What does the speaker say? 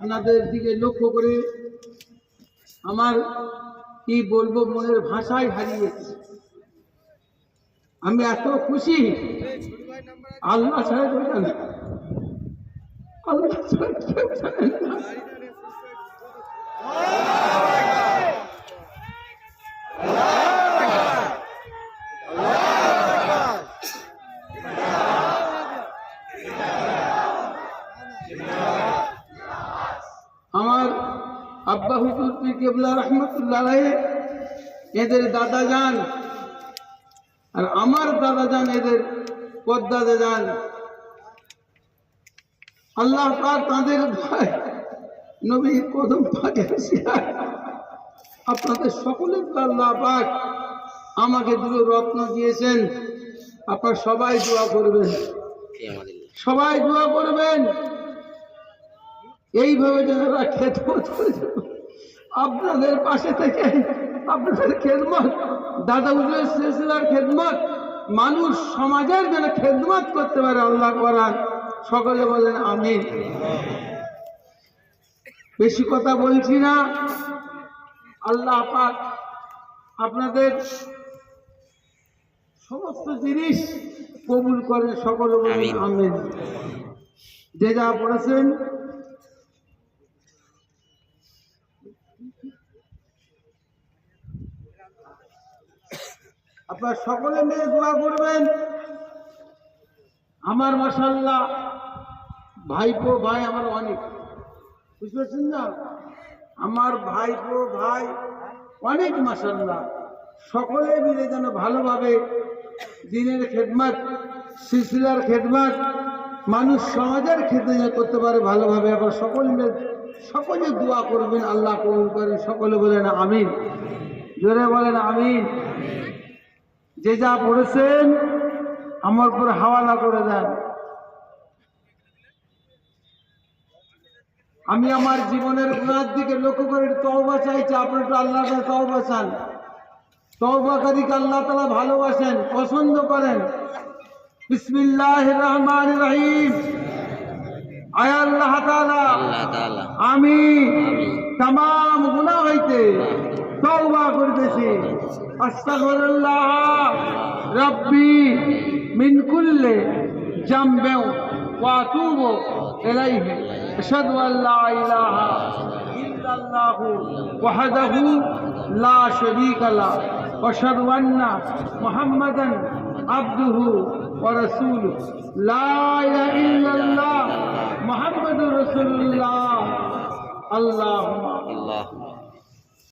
ওনাদের দিকে লক্ষ্য করে আমার কি বলবো, মনের ভাষায় হারিয়েছে। আমি এত খুশি, আল্লাহ ছাড়া কেউ জানে, আল্লাহ ছাড়া কেউ জানে না। আমার আব্বা হুজুর পীর কেবলা রহমতুল্লাহ আলাইহি এদের দাদা যান, আর আমার দাদা যান এদের পদ্দাদা যান। আল্লাহ পাক তাদের ভাই নবী কদম পাকে আপনাদের সকলের আল্লাহ পাক আমাকে দুটো রত্ন দিয়েছেন। আপনারা সবাই দোয়া করবেন, সবাই দোয়া করবেন এইভাবে যারা খেদমত করে আপনাদের পাশে থেকে আপনাদের খেদমত, দাদা হুজুরের সিলসিলার খেদমত, মানুষ সমাজের যেন খেদমত করতে পারে আল্লাহ করার। সকলে বলেন আমিন। বেশি কথা বলছি না, আল্লাহ পাক আপনাদের সমস্ত জিনিস কবুল করেন। সকলে বলেন আমিন। যে যা পড়েছেন আপনার সকলে মিলে দোয়া করবেন। আমার মাশাআল্লাহ ভাইপো ভাই আমার অনেক, বুঝতে পারছেন না, আমার ভাইপো ভাই অনেক মাশাআল্লাহ। সকলে মিলে যেন ভালোভাবে দিনের খেদমত, সিলসিলার খেদমত, মানুষ সমাজের খেদমত করতে পারে ভালোভাবে। আবার সকলে দোয়া করবেন, আল্লাহ কবুল করেন। সকলে বলেন আমিন, জোরে বলেন আমিন। যে যা পড়েছেন আমার উপর হাওয়ালা করে দেন। আমি আমার জীবনের গুনার দিকে লক্ষ্য করে তওবা চাইছি। আপনারা একটু আল্লাহর কাছে তওবা চান। তওবাকারীকে আল্লাহ তাআলা ভালোবাসেন, পছন্দ করেন। বিসমিল্লাহির রহমানির রহিম। আয় আল্লাহ তাআলা, আমি तमाम গুনাহ হইতে তওবা করতেছি। আস্তাগফিরুল্লাহ রাব্বি মিন কুল্লি জামবি ওয়া আতুবু ইলাইহি। আশহাদু আল্লা ইলাহা ইল্লাল্লাহু ওয়াহদাহু লা শারীকা লাহু ওয়া আশহাদু আন্না মুহাম্মাদান আবদুহু ওয়া রাসূলুহু। লা ইলাহা ইল্লাল্লাহ মুহাম্মাদুর রাসূলুল্লাহ। আল্লাহুম্মা